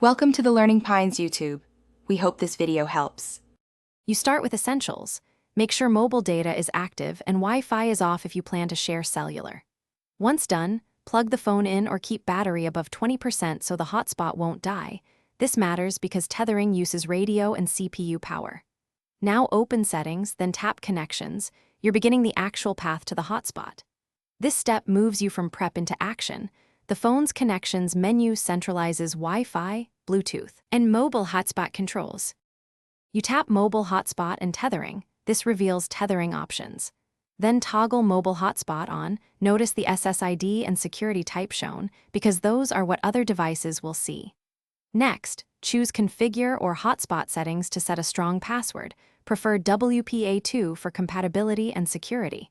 Welcome to the Learning Pines YouTube. We hope this video helps. You start with essentials. Make sure mobile data is active and Wi-Fi is off if you plan to share cellular. Once done, plug the phone in or keep battery above 20% so the hotspot won't die. This matters because tethering uses radio and CPU power. Now open Settings, then tap Connections. You're beginning the actual path to the hotspot. This step moves you from prep into action. The phone's connections menu centralizes Wi-Fi, Bluetooth, and mobile hotspot controls. You tap Mobile Hotspot and Tethering. This reveals tethering options. Then toggle Mobile Hotspot on. Notice the SSID and security type shown, because those are what other devices will see. Next, choose Configure or Hotspot settings to set a strong password. Prefer WPA2 for compatibility and security.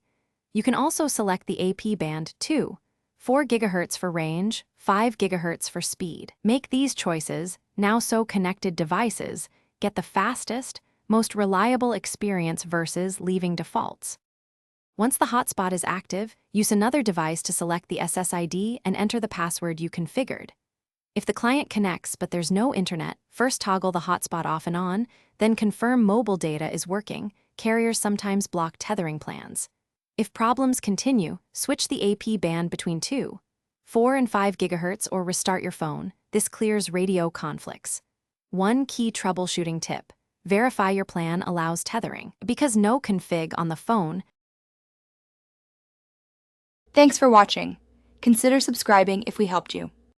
You can also select the AP band too. 4 GHz for range, 5 GHz for speed. Make these choices, now so connected devices, get the fastest, most reliable experience versus leaving defaults. Once the hotspot is active, use another device to select the SSID and enter the password you configured. If the client connects but there's no internet, first toggle the hotspot off and on, then confirm mobile data is working. Carriers sometimes block tethering plans. If problems continue, switch the AP band between 2, 4 and 5 GHz or restart your phone. This clears radio conflicts. One key troubleshooting tip: verify your plan allows tethering. Because no config on the phone. Thanks for watching. Consider subscribing if we helped you.